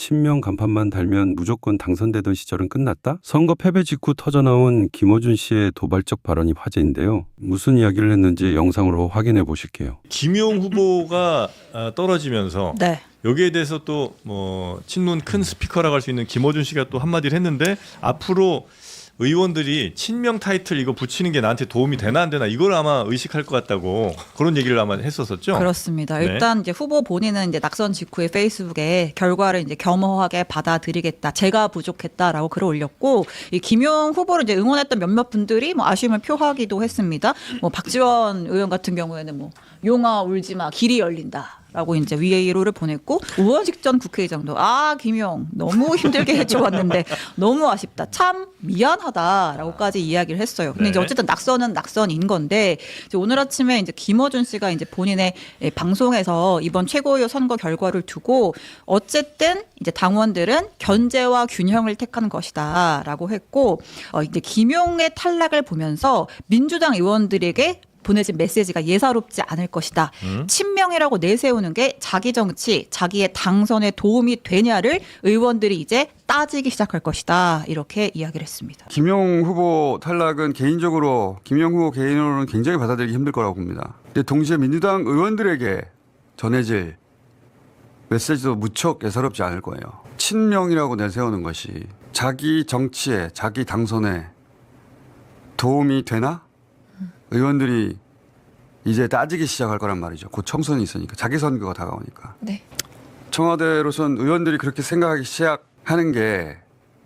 친명 간판만 달면 무조건 당선되던 시절은 끝났다? 선거 패배 직후 터져나온 김어준 씨의 도발적 발언이 화제인데요. 무슨 이야기를 했는지 영상으로 확인해 보실게요. 김용 후보가 떨어지면서 네. 여기에 대해서 또 뭐 친문 큰 스피커라고 할 수 있는 김어준 씨가 또 한마디를 했는데 앞으로 의원들이 친명 타이틀 이거 붙이는 게 나한테 도움이 되나 안 되나 이걸 아마 의식할 것 같다고 그런 얘기를 아마 했었었죠. 그렇습니다. 네. 일단 이제 후보 본인은 이제 낙선 직후에 페이스북에 결과를 이제 겸허하게 받아들이겠다. 제가 부족했다라고 글을 올렸고 이 김용 후보를 이제 응원했던 몇몇 분들이 뭐 아쉬움을 표하기도 했습니다. 뭐 박지원 의원 같은 경우에는 뭐 용아 울지 마 길이 열린다. 라고 이제 위로를 보냈고 우원식 전 국회의장도 김용 너무 힘들게 해주었는데 너무 아쉽다 참 미안하다라고까지 이야기를 했어요. 근데 네. 이제 어쨌든 낙선은 낙선인 건데 이제 오늘 아침에 이제 김어준 씨가 이제 본인의 방송에서 이번 최고위원 선거 결과를 두고 어쨌든 이제 당원들은 견제와 균형을 택하는 것이다라고 했고 이제 김용의 탈락을 보면서 민주당 의원들에게 보내진 메시지가 예사롭지 않을 것이다. 친명이라고 내세우는 게 자기 정치, 자기의 당선에 도움이 되냐를 의원들이 이제 따지기 시작할 것이다. 이렇게 이야기를 했습니다. 김용 후보 탈락은 개인적으로 김용 후보 개인으로는 굉장히 받아들이기 힘들 거라고 봅니다. 근데 동시에 민주당 의원들에게 전해질 메시지도 무척 예사롭지 않을 거예요. 친명이라고 내세우는 것이 자기 정치에 자기 당선에 도움이 되나? 의원들이 이제 따지기 시작할 거란 말이죠. 곧 총선이 있으니까. 자기 선거가 다가오니까. 네. 청와대로선 의원들이 그렇게 생각하기 시작하는 게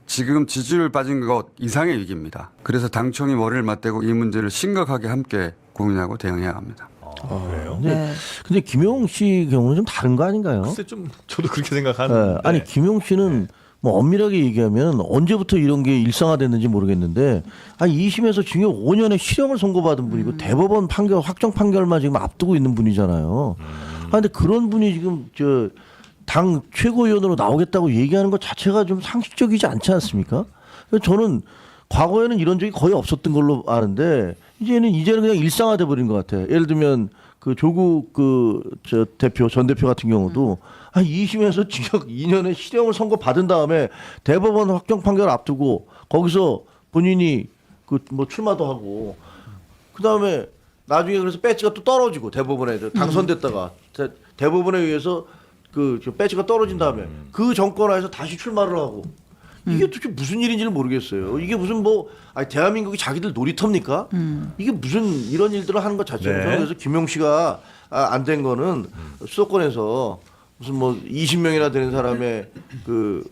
지금 지지율 빠진 것 이상의 위기입니다. 그래서 당청이 머리를 맞대고 이 문제를 심각하게 함께 고민하고 대응해야 합니다. 그래요? 근데 김용 씨 경우는 좀 다른 거 아닌가요? 글쎄 좀 저도 그렇게 생각하는데. 아니 김용 씨는 뭐 엄밀하게 얘기하면 언제부터 이런 게 일상화됐는지 모르겠는데 2심에서 징역 5년의 실형을 선고받은 분이고 대법원 판결 확정 판결만 지금 앞두고 있는 분이잖아요. 근데 그런 분이 지금 당 최고위원으로 나오겠다고 얘기하는 것 자체가 좀 상식적이지 않지 않습니까? 그래서 저는 과거에는 이런 적이 거의 없었던 걸로 아는데 이제는 그냥 일상화돼 버린 것 같아요. 예를 들면 그 조국 전 대표 같은 경우도 2심에서 징역 2년의 실형을 선고받은 다음에 대법원 확정 판결 앞두고 거기서 본인이 뭐 출마도 하고 그 다음에 나중에 그래서 배지가 또 떨어지고 대법원에 당선됐다가 대법원에 의해서 그 배지가 떨어진 다음에 그 정권하에서 다시 출마를 하고 이게 도대체 무슨 일인지를 모르겠어요. 이게 무슨 대한민국이 자기들 놀이터입니까? 이게 무슨 이런 일들을 하는 것 자체가. 네. 그래서 김용 씨가 안 된 거는 수도권에서 무슨 20명이나 되는 사람의 그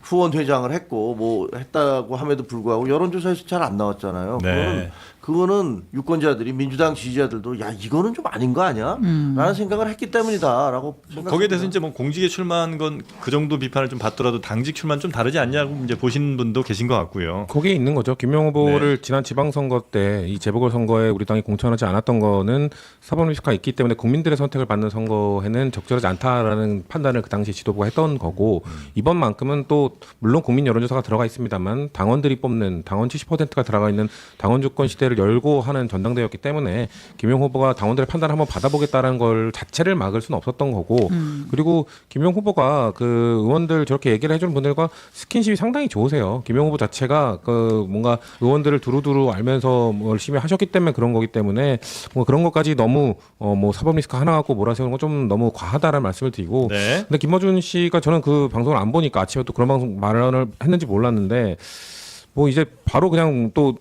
후원 회장을 했고 뭐 했다고 함에도 불구하고 여론조사에서 잘 안 나왔잖아요. 네. 그거는 유권자들이 민주당 지지자들도 이거는 좀 아닌 거 아니야? 라는 생각을 했기 때문이다라고 거기에 대해서 이제 뭐 공직에 출마한 건 그 정도 비판을 좀 받더라도 당직 출마는 좀 다르지 않냐고 이제 보시는 분도 계신 것 같고요. 거기에 있는 거죠. 김용 후보를 지난 지방선거 때 이 재보궐선거에 우리 당이 공천하지 않았던 거는 사법 리스크가 있기 때문에 국민들의 선택을 받는 선거에는 적절하지 않다라는 판단을 그 당시 지도부가 했던 거고 이번만큼은 또 물론 국민 여론조사가 들어가 있습니다만 당원들이 뽑는 당원 70%가 들어가 있는 당원 주권 시대를 열고 하는 전당대회였기 때문에 김용 후보가 당원들의 판단을 한번 받아보겠다는 걸 자체를 막을 수는 없었던 거고 그리고 김용 후보가 그 의원들 저렇게 얘기를 해주는 분들과 스킨십이 상당히 좋으세요. 김용 후보 자체가 그 뭔가 의원들을 두루두루 알면서 뭐 열심히 하셨기 때문에 그런 거기 때문에 뭐 그런 것까지 너무 뭐 사법 리스크 하나 갖고 몰아세우는 건 좀 너무 과하다라는 말씀을 드리고 네. 근데 김어준 씨가 저는 그 방송을 안 보니까 아침에 또 그런 방송 말을 했는지 몰랐는데 뭐 이제 바로 그냥 또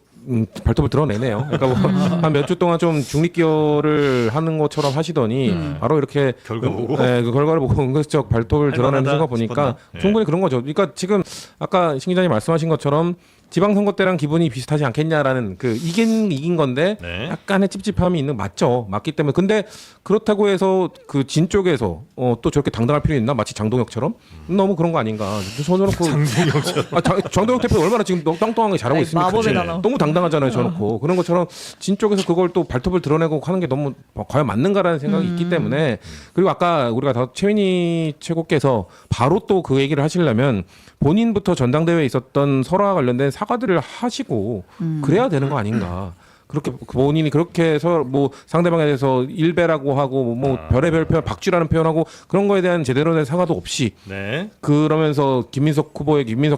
발톱을 드러내네요. 그러니까 뭐 한 몇 주 동안 좀 중립기어를 하는 것처럼 하시더니 바로 이렇게 결과 보고? 네, 그 결과를 보고 은근슬쩍 발톱을 드러내는 순간 보니까 싶었나? 네. 충분히 그런 거죠. 그러니까 지금 아까 신 기자님 말씀하신 것처럼 지방선거 때랑 기분이 비슷하지 않겠냐라는 그 이긴 건데 네. 약간의 찝찝함이 있는 맞죠. 맞기 때문에 근데 그렇다고 해서 그 진 쪽에서 또 저렇게 당당할 필요 있나? 마치 장동혁처럼 너무 그런 거 아닌가? 저놓고 장동혁처럼 장동혁 대표 얼마나 지금 똥똥하게 잘하고 있습니까? 마법의 단어. 너무 당당하잖아요, 저놓고 그런 것처럼 진 쪽에서 그걸 또 발톱을 드러내고 하는 게 너무 과연 맞는가라는 생각이 있기 때문에 그리고 아까 우리가 다 최민희 최고께서 바로 또 그 얘기를 하시려면 본인부터 전당대회에 있었던 설화와 관련된 사과들을 하시고 그래야 되는 거 아닌가? 그렇게 본인이 그렇게 해서 뭐 상대방에 대해서 일배라고 하고 뭐 별의별 표현, 박쥐라는 표현하고 그런 거에 대한 제대로 된 사과도 없이 네. 그러면서 김민석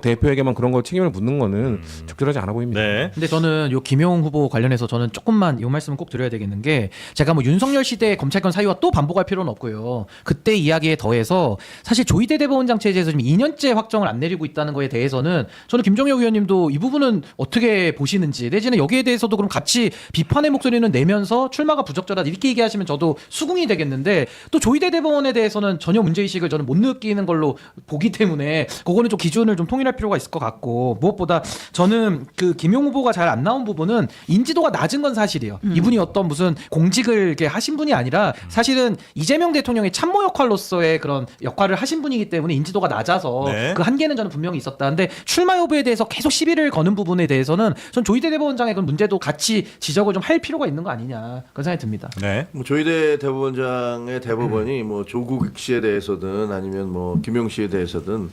대표에게만 그런 걸 책임을 묻는 거는 적절하지 않아 보입니다. 네. 근데 저는 요 김용 후보 관련해서 저는 조금만 이 말씀을 꼭 드려야 되겠는 게 제가 뭐 윤석열 시대 검찰권 사유와 또 반복할 필요는 없고요. 그때 이야기에 더해서 사실 조희대 대법원장 체제에서 지금 2년째 확정을 안 내리고 있다는 거에 대해서는 저는 김종혁 의원님도 이 부분은 어떻게 보시는지 내지는 여기에 대해서도 그럼 같이 비판의 목소리는 내면서 출마가 부적절하다 이렇게 얘기하시면 저도 수긍이 되겠는데 또 조희대 대법원에 대해서는 전혀 문제의식을 저는 못 느끼는 걸로 보기 때문에 그거는 좀 기준을 좀 통일할 필요가 있을 것 같고 무엇보다 저는 그 김용 후보가 잘 안 나온 부분은 인지도가 낮은 건 사실이에요. 이분이 어떤 무슨 공직을 이렇게 하신 분이 아니라 사실은 이재명 대통령의 참모 역할로서의 그런 역할을 하신 분이기 때문에 인지도가 낮아서 네. 그 한계는 저는 분명히 있었다는데 출마 여부에 대해서 계속 시비를 거는 부분에 대해서는 전 조희대 대법원장의 그런 문제도 같이 지적을 좀 할 필요가 있는 거 아니냐 그런 생각이 듭니다. 네. 뭐 조희대 대법원장의 대법원이 뭐 조국 씨에 대해서든 아니면 뭐 김용 씨에 대해서든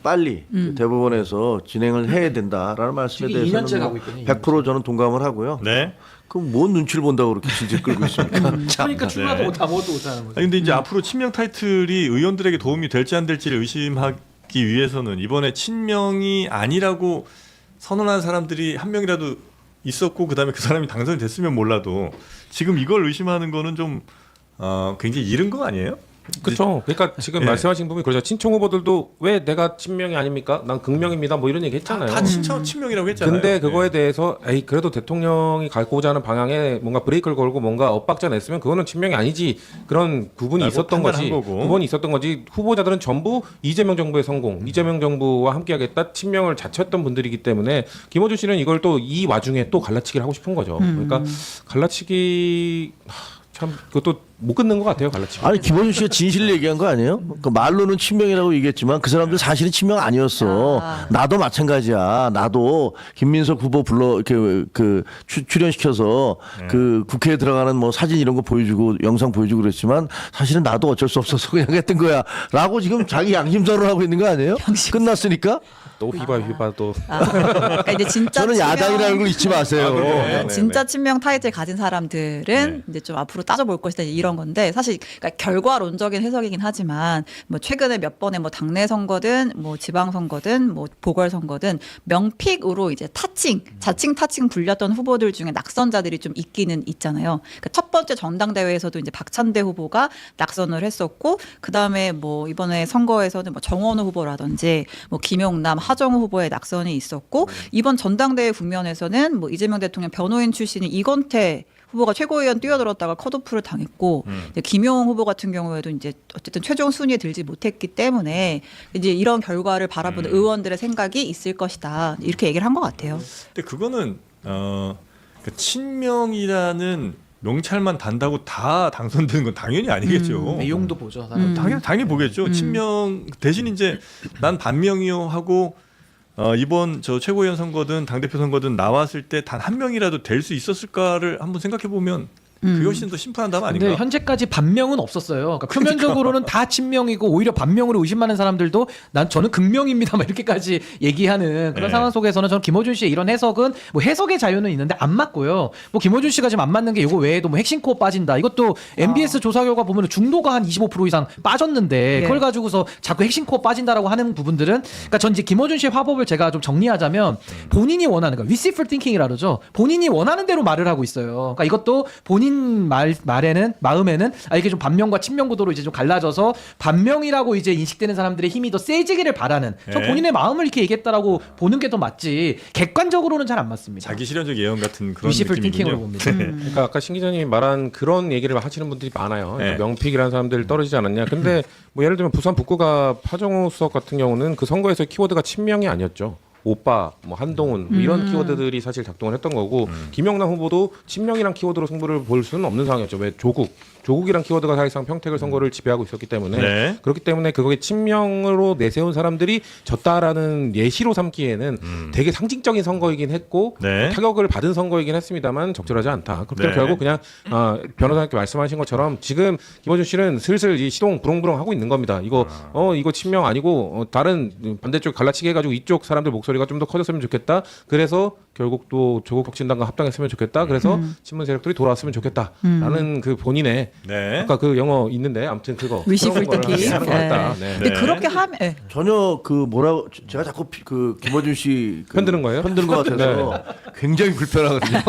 빨리 그 대법원에서 진행을 해야 된다라는 말씀에 지금 2년째 대해서는 가고 뭐 있거든요, 100% 저는 동감을 하고요. 네. 그럼 뭔 눈치를 본다고 그렇게 질질 끌고 있습니까? 그러니까 출마도 네. 못 아무것도 못하는 거죠. 아니, 근데 이제 앞으로 친명 타이틀이 의원들에게 도움이 될지 안 될지를 의심하기 위해서는 이번에 친명이 아니라고 선언한 사람들이 한 명이라도 있었고 그다음에 그 사람이 당선이 됐으면 몰라도 지금 이걸 의심하는 거는 좀 굉장히 이른 거 아니에요? 그렇죠. 그러니까 지금 예. 말씀하신 부분이 그렇죠. 친총 후보들도 왜 내가 친명이 아닙니까? 난 극명입니다. 뭐 이런 얘기 했잖아요. 다 친명이라고 했잖아요. 근데 그거에 네. 대해서 에이 그래도 대통령이 갖고자 하는 방향에 뭔가 브레이크를 걸고 뭔가 엇박자 냈으면 그거는 친명이 아니지 그런 부분이 라고 있었던 거지. 판단한 거고. 부분이 있었던 거지. 후보자들은 전부 이재명 정부의 성공, 이재명 정부와 함께하겠다 친명을 자처했던 분들이기 때문에 김어준 씨는 이걸 또 이 와중에 또 갈라치기를 하고 싶은 거죠. 그러니까 갈라치기 참 그것도 못 끊는 것 같아요. 갈라치기. 아니 김원준 씨가 진실을 얘기한 거 아니에요? 그 말로는 친명이라고 얘기했지만 그 사람들 사실은 친명 아니었어. 나도 마찬가지야. 나도 김민석 후보 불러 이렇게 그 출연시켜서 그 국회에 들어가는 뭐 사진 이런 거 보여주고 영상 보여주고 그랬지만 사실은 나도 어쩔 수 없어서 그냥 했던 거야라고 지금 자기 양심선언을 하고 있는 거 아니에요? 끝났으니까 또 휘바 또 그러니까 이제 진짜 저는 야당이라는 걸 잊지 마세요. 네. 진짜 친명 타이틀 가진 사람들은 이제 좀 앞으로 따져볼 것이다 이런 건데 사실 그러니까 결과론적인 해석이긴 하지만 뭐 최근에 몇 번의 뭐 당내 선거든 뭐 지방 선거든 뭐 보궐 선거든 명픽으로 이제 자칭 타칭 불렸던 후보들 중에 낙선자들이 좀 있기는 있잖아요. 그러니까 첫 번째 전당대회에서도 이제 박찬대 후보가 낙선을 했었고 그 다음에 뭐 이번에 선거에서는 뭐 정원호 후보라든지 뭐 김용남 하정우 후보의 낙선이 있었고 이번 전당대회 국면에서는 뭐 이재명 대통령 변호인 출신인 이건태 후보가 최고위원 뛰어들었다가 컷오프를 당했고 이제 김용 후보 같은 경우에도 이제 어쨌든 최종 순위에 들지 못했기 때문에 이제 이런 결과를 바라보는 의원들의 생각이 있을 것이다 이렇게 얘기를 한 것 같아요. 근데 그거는 그 친명이라는 명찰만 단다고 다 당선되는 건 당연히 아니겠죠. 내용도 보죠. 당연히 보겠죠. 친명 대신 이제 난 반명이요 하고 이번 저 최고위원 선거든 당대표 선거든 나왔을 때 단 한 명이라도 될 수 있었을까를 한번 생각해 보면 그게 훨씬 더 심플한 답 아닌가? 근데 현재까지 반명은 없었어요. 그러니까 표면적으로는 다 친명이고 오히려 반명으로 의심하는 사람들도 저는 극명입니다. 막 이렇게까지 얘기하는 그런 네. 상황 속에서는 저는 김어준 씨의 이런 해석은 뭐 해석의 자유는 있는데 안 맞고요. 뭐 김어준 씨가 지금 안 맞는 게 이거 외에도 뭐 핵심 코어 빠진다. 이것도 MBS 조사 결과 보면 중도가 한 25% 이상 빠졌는데 그걸 가지고서 자꾸 핵심 코어 빠진다라고 하는 부분들은 그러니까 전 이제 김어준 씨의 화법을 제가 좀 정리하자면 본인이 원하는 그러니까 wishful thinking이라 그러죠. 본인이 원하는 대로 말을 하고 있어요. 그러니까 이것도 본인 마음에는 이게 좀 반명과 친명 구도로 이제 좀 갈라져서 반명이라고 이제 인식되는 사람들의 힘이 더 세지기를 바라는 저 본인의 마음을 이렇게 얘기했다라고 보는 게 더 맞지 객관적으로는 잘 안 맞습니다. 자기 실현적 예언 같은 그런 wishful thinking으로 느낌이군요. 봅니다. 그러니까 아까 신 기자님이 말한 그런 얘기를 하시는 분들이 많아요. 그러니까 네. 명픽이라는 사람들 떨어지지 않았냐. 근데 뭐 예를 들면 부산 북구가 하정우 수석 같은 경우는 그 선거에서 키워드가 친명이 아니었죠. 오빠, 뭐 한동훈 뭐 이런 키워드들이 사실 작동을 했던 거고 김영남 후보도 친명이란 키워드로 승부를 볼 수는 없는 상황이었죠. 왜 조국이란 키워드가 사실상 평택을 선거를 지배하고 있었기 때문에 네. 그렇기 때문에 그거에 친명으로 내세운 사람들이 졌다라는 예시로 삼기에는 되게 상징적인 선거이긴 했고 네. 타격을 받은 선거이긴 했습니다만 적절하지 않다. 그렇게 네. 결국 그냥 변호사님께 말씀하신 것처럼 지금 김어준 씨는 슬슬 이 시동 부렁부렁 하고 있는 겁니다. 이거 친명 아니고 다른 반대쪽 갈라치기 해가지고 이쪽 사람들 목소리 거리가 좀 더 커졌으면 좋겠다. 그래서 결국 또 조국 혁신당과 합당했으면 좋겠다. 그래서 친문 세력들이 돌아왔으면 좋겠다라는 그 본인의 네. 아까 그 영어 있는데 아무튼 그거 Wishful 그런 거를 thinking. 하는 것 같다. 네. 네. 근데 네. 그렇게 하면 전혀 그 뭐라고 제가 자꾸 그 김어준 씨 흔드는 거예요? 흔드는 것 같아서 굉장히 불편하거든요.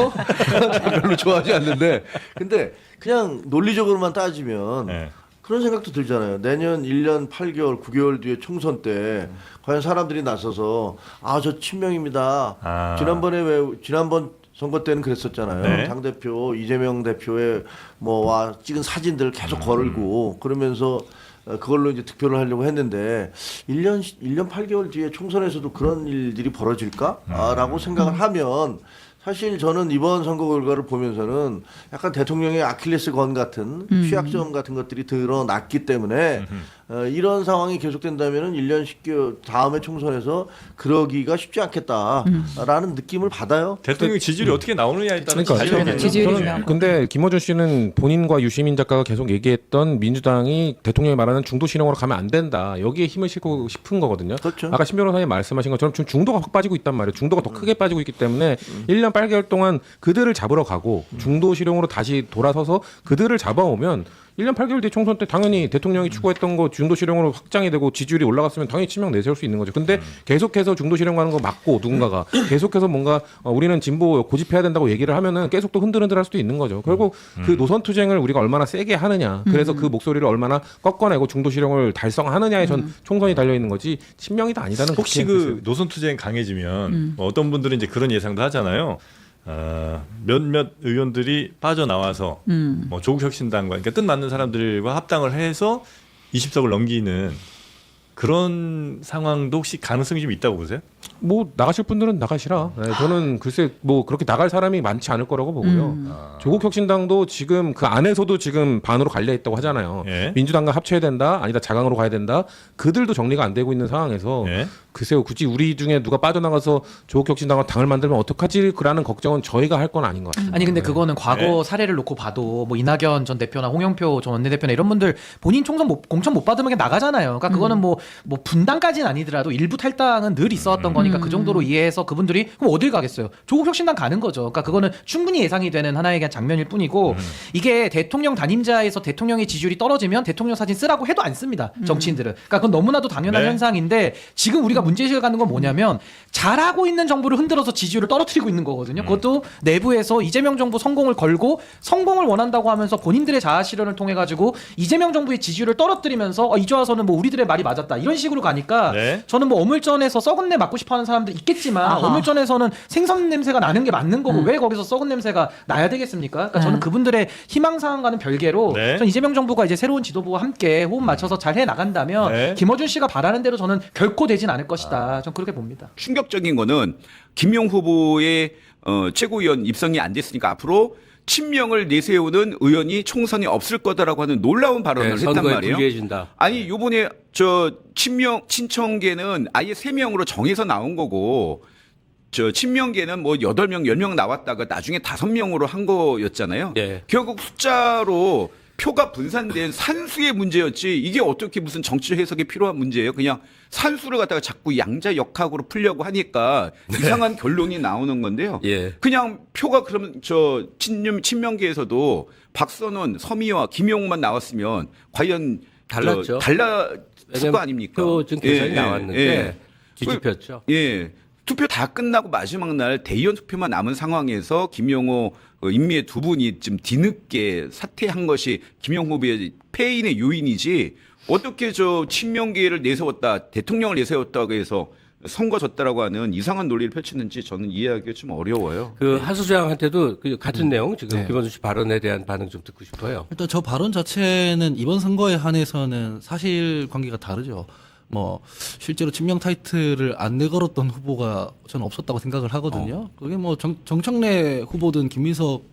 별로 좋아하지 않는데 근데 그냥 논리적으로만 따지면 네. 그런 생각도 들잖아요. 내년 1년 8개월, 9개월 뒤에 총선 때 과연 사람들이 나서서 저 친명입니다. 지난번 선거 때는 그랬었잖아요. 네. 당 대표 이재명 대표의 와 찍은 사진들 계속 걸고 그러면서 그걸로 이제 득표를 하려고 했는데 1년 8개월 뒤에 총선에서도 그런 일들이 벌어질까라고 생각을 하면 사실 저는 이번 선거 결과를 보면서는 약간 대통령의 아킬레스건 같은 취약점 같은 것들이 드러났기 때문에 이런 상황이 계속된다면은 1년 10개월 다음에 총선에서 그러기가 쉽지 않겠다라는 느낌을 받아요. 대통령 지지율이 어떻게 나오느냐에 따라 그러니까 달려있는 지지율이 거죠. 중요한 근데 김어준 씨는 본인과 유시민 작가가 계속 얘기했던 민주당이 대통령이 말하는 중도 실용으로 가면 안 된다. 여기에 힘을 싣고 싶은 거거든요. 그렇죠. 아까 신 변호사님 말씀하신 것처럼 지금 중도가 확 빠지고 있단 말이에요. 중도가 더 크게 빠지고 있기 때문에 1년 8개월 동안 그들을 잡으러 가고 중도 실용으로 다시 돌아서서 그들을 잡아오면 1년 8개월 뒤 총선 때 당연히 대통령이 추구했던 거 중도 실용으로 확장이 되고 지지율이 올라갔으면 당연히 친명 내세울 수 있는 거죠. 근데 계속해서 중도 실용 가는 거 막고 누군가가 계속해서 뭔가 우리는 진보 고집해야 된다고 얘기를 하면은 계속 또 흔들흔들할 수도 있는 거죠. 결국 그 노선 투쟁을 우리가 얼마나 세게 하느냐, 그래서 그 목소리를 얼마나 꺾어내고 중도 실용을 달성하느냐에 전 총선이 달려 있는 거지 친명이다 아니다는 혹시 그렇게 그 노선 투쟁 강해지면 뭐 어떤 분들은 이제 그런 예상도 하잖아요. 몇몇 의원들이 빠져나와서 뭐 조국혁신당과 그러니까 뜻 맞는 사람들과 합당을 해서 20석을 넘기는 그런 상황도 혹시 가능성이 좀 있다고 보세요? 뭐 나가실 분들은 나가시라. 네, 저는 글쎄 뭐 그렇게 나갈 사람이 많지 않을 거라고 보고요. 조국 혁신당도 지금 그 안에서도 지금 반으로 갈려 있다고 하잖아요. 예. 민주당과 합쳐야 된다, 아니다 자강으로 가야 된다. 그들도 정리가 안 되고 있는 상황에서 예. 글쎄요, 굳이 우리 중에 누가 빠져나가서 조국 혁신당과 당을 만들면 어떡하지? 그라는 걱정은 저희가 할 건 아닌 것 같아요. 아니 근데 그거는 과거 네. 사례를 놓고 봐도 뭐 이낙연 전 대표나 홍영표 전 원내대표나 이런 분들 본인 총선 공천 못 받으면 그냥 나가잖아요. 그러니까 그거는 뭐 분당까지는 아니더라도 일부 탈당은 늘 있었던 거니까 그 정도로 이해해서 그분들이 그럼 어딜 가겠어요? 조국 혁신당 가는 거죠. 그러니까 그거는 충분히 예상이 되는 하나의 그냥 장면일 뿐이고 이게 대통령 단임자에서 대통령의 지지율이 떨어지면 대통령 사진 쓰라고 해도 안 씁니다. 정치인들은. 그러니까 그건 너무나도 당연한 네. 현상인데 지금 우리가 문제의식을 갖는 건 뭐냐면 잘하고 있는 정부를 흔들어서 지지율을 떨어뜨리고 있는 거거든요. 그것도 내부에서 이재명 정부 성공을 걸고 성공을 원한다고 하면서 본인들의 자아 실현을 통해 가지고 이재명 정부의 지지율을 떨어뜨리면서 이제 와서는 뭐 우리들의 말이 맞았다 이런 식으로 가니까 네. 저는 뭐 어물전에서 썩은 내 맡고 싶어하는 사람들 있겠지만 아하. 어물전에서는 생선 냄새가 나는 게 맞는 거고 왜 거기서 썩은 냄새가 나야 되겠습니까? 그러니까 저는 그분들의 희망사항과는 별개로 네. 전 이재명 정부가 이제 새로운 지도부와 함께 호흡 맞춰서 잘 해 나간다면 네. 김어준 씨가 바라는 대로 저는 결코 되진 않을 것이다. 전 그렇게 봅니다. 충격적인 거는 김용 후보의 최고위원 입성이 안 됐으니까 앞으로 친명을 내세우는 의원이 총선이 없을 거다라고 하는 놀라운 발언을 했단 선거에 말이에요. 불리해진다. 아니 요번에 저 친청계는 아예 3명으로 정해서 나온 거고 저 친명계는 뭐 8명, 10명 나왔다가 나중에 5명으로 한 거였잖아요. 네. 결국 숫자로 표가 분산된 산수의 문제였지 이게 어떻게 무슨 정치적 해석이 필요한 문제예요. 그냥 산수를 갖다가 자꾸 양자역학으로 풀려고 하니까 이상한 결론이 나오는 건데요. 예. 그냥 표가 그러면 저 친명계에서도 박선원, 서미와 김용만 나왔으면 과연 달랐죠. 달랐을 왜냐면 거 아닙니까? 표준 계산이 나왔는데 뒤집혔죠. 예. 투표 다 끝나고 마지막 날 대의원 투표만 남은 상황에서 김용호 임미애 두 분이 좀 뒤늦게 사퇴한 것이 김용호 후보의 패인의 요인이지 어떻게 저 친명계를 내세웠다 대통령을 내세웠다고 해서 선거 졌다라고 하는 이상한 논리를 펼치는지 저는 이해하기가 좀 어려워요. 그 하수장한테도 그 같은 내용 지금 김원준 씨 발언에 대한 반응 좀 듣고 싶어요. 일단 저 발언 자체는 이번 선거에 한해서는 사실관계가 다르죠. 뭐 실제로 친명 타이틀을 안 내걸었던 후보가 저는 없었다고 생각을 하거든요. 그게 뭐 정청래 후보든 김민석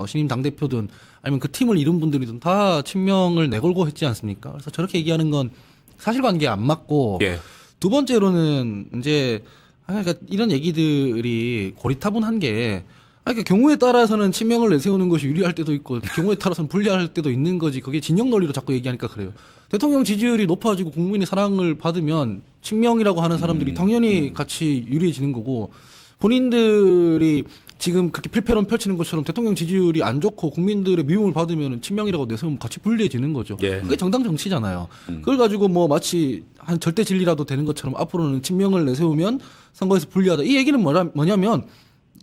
신임 당대표든 아니면 그 팀을 이룬 분들이든 다 친명을 내걸고 했지 않습니까? 그래서 저렇게 얘기하는 건 사실관계에 안 맞고 예. 두 번째로는 이제 그러니까 이런 얘기들이 고리타분한 게 그러니까 경우에 따라서는 친명을 내세우는 것이 유리할 때도 있고 경우에 따라서는 불리할 때도 있는 거지. 그게 진영 논리로 자꾸 얘기하니까 그래요. 대통령 지지율이 높아지고 국민의 사랑을 받으면 친명이라고 하는 사람들이 당연히 같이 유리해지는 거고 본인들이 지금 그렇게 필패론 펼치는 것처럼 대통령 지지율이 안 좋고 국민들의 미움을 받으면 친명이라고 내세우면 같이 불리해지는 거죠. 예. 그게 정당 정치잖아요. 그걸 가지고 뭐 마치 한 절대 진리라도 되는 것처럼 앞으로는 친명을 내세우면 선거에서 불리하다. 이 얘기는 뭐냐면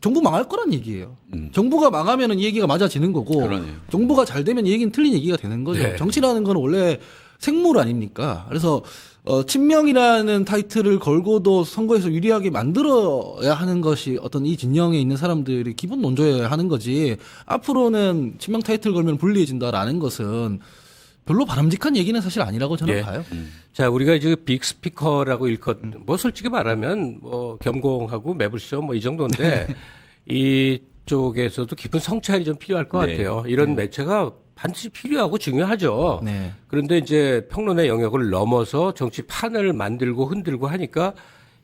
정부 망할 거란 얘기예요. 정부가 망하면은 이 얘기가 맞아지는 거고 그러네요. 정부가 잘 되면 이 얘기는 틀린 얘기가 되는 거죠. 네. 정치라는 건 원래 생물 아닙니까? 그래서 친명이라는 타이틀을 걸고도 선거에서 유리하게 만들어야 하는 것이 어떤 이 진영에 있는 사람들이 기본 논조여야 하는 거지. 앞으로는 친명 타이틀 걸면 불리해진다라는 것은 별로 바람직한 얘기는 사실 아니라고 저는 예. 봐요. 자, 우리가 이제 빅스피커라고 일컫, 뭐 솔직히 말하면 뭐 겸공하고 매불쇼 뭐 이 정도인데 이쪽에서도 깊은 성찰이 좀 필요할 것 네. 같아요. 이런 매체가 반드시 필요하고 중요하죠. 네. 그런데 이제 평론의 영역을 넘어서 정치판을 만들고 흔들고 하니까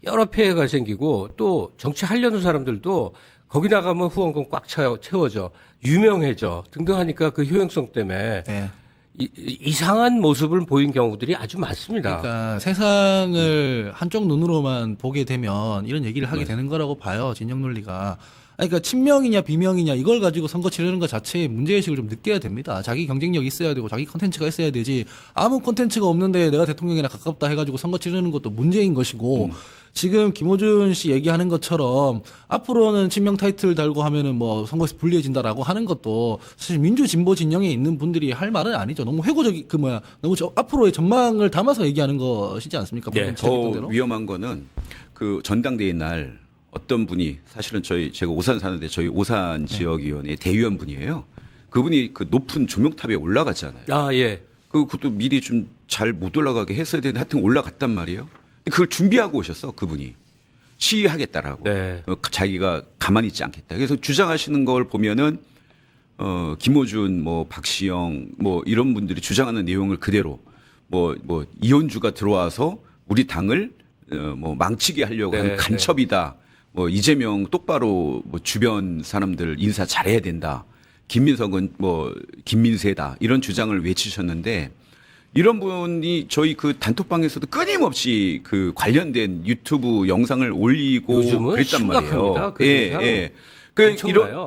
여러 폐해가 생기고 또 정치하려는 사람들도 거기 나가면 후원금 꽉 채워져 유명해져 등등 하니까 그 효용성 때문에 네. 이상한 모습을 보인 경우들이 아주 많습니다. 그러니까 세상을 한쪽 눈으로만 보게 되면 이런 얘기를 하게 되는 거라고 봐요. 진영 논리가. 아니, 그러니까 친명이냐 비명이냐 이걸 가지고 선거 치르는 것 자체에 문제의식을 좀 느껴야 됩니다. 자기 경쟁력이 있어야 되고 자기 콘텐츠가 있어야 되지 아무 콘텐츠가 없는데 내가 대통령이나 가깝다 해가지고 선거 치르는 것도 문제인 것이고 지금 김호준 씨 얘기하는 것처럼 앞으로는 친명 타이틀 달고 하면은 뭐 선거에서 불리해진다라고 하는 것도 사실 민주 진보 진영에 있는 분들이 할 말은 아니죠. 너무 회고적이 너무 앞으로의 전망을 담아서 얘기하는 것이지 않습니까? 네, 더 위험한 거는 그 전당대회 날 어떤 분이 사실은 제가 오산 사는데 저희 오산 지역위원회 대의원 분이에요. 그분이 그 높은 조명탑에 올라갔잖아요. 아, 예. 그것도 미리 좀 잘 못 올라가게 했어야 되는데 하여튼 올라갔단 말이에요. 그걸 준비하고 오셨어, 그분이. 시위하겠다라고. 네. 자기가 가만히 있지 않겠다. 그래서 주장하시는 걸 보면은 김호준, 뭐 박시영, 뭐 이런 분들이 주장하는 내용을 그대로 뭐 이현주가 들어와서 우리 당을 뭐 망치게 하려고 하는 간첩이다. 뭐 이재명 똑바로 뭐 주변 사람들 인사 잘해야 된다. 김민석은 뭐 김민세다. 이런 주장을 외치셨는데 이런 분이 저희 그 단톡방에서도 끊임없이 그 관련된 유튜브 영상을 올리고 요즘은 그랬단 말이에요. 심각합니다. 그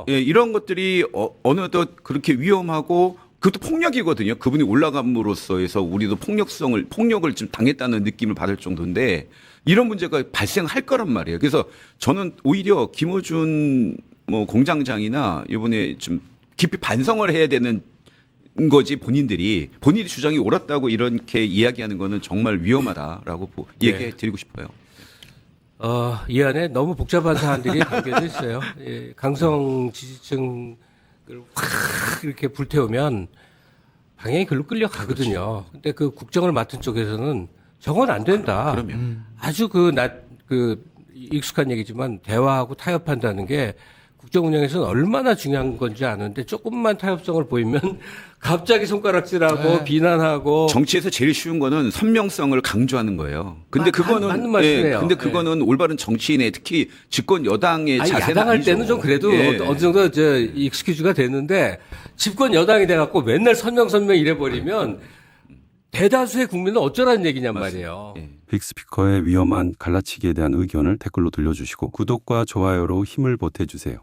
예. 이런 것들이 어느덧 그렇게 위험하고 그것도 폭력이거든요. 그분이 올라감으로써 해서 우리도 폭력을 좀 당했다는 느낌을 받을 정도인데 이런 문제가 발생할 거란 말이에요. 그래서 저는 오히려 김호준 뭐 공장장이나 이번에 좀 깊이 반성을 해야 되는 거지 본인이 주장이 옳았다고 이렇게 이야기하는 거는 정말 위험하다라고 얘기해 드리고 싶어요. 이 안에 너무 복잡한 사안들이 담겨져 있어요. 예, 강성 지지층을 확 이렇게 불태우면 방향이 글로 끌려가거든요. 근데 그 국정을 맡은 쪽에서는 저건 안 된다. 그러면. 아주 익숙한 얘기지만 대화하고 타협한다는 게 국정 운영에서는 얼마나 중요한 건지 아는데 조금만 타협성을 보이면 갑자기 손가락질하고 비난하고 정치에서 제일 쉬운 거는 선명성을 강조하는 거예요. 근데 그거는 맞는 말씀이에요. 근데 그거는 올바른 정치인의 특히 집권 여당의 자세는 야당할 아니죠. 때는 좀 그래도 어느 정도 익스큐즈가 되는데 집권 여당이 돼갖고 맨날 선명 이래버리면 대다수의 국민은 어쩌라는 얘기냔 말이에요. 빅스피커의 위험한 갈라치기에 대한 의견을 댓글로 들려주시고 구독과 좋아요로 힘을 보태주세요.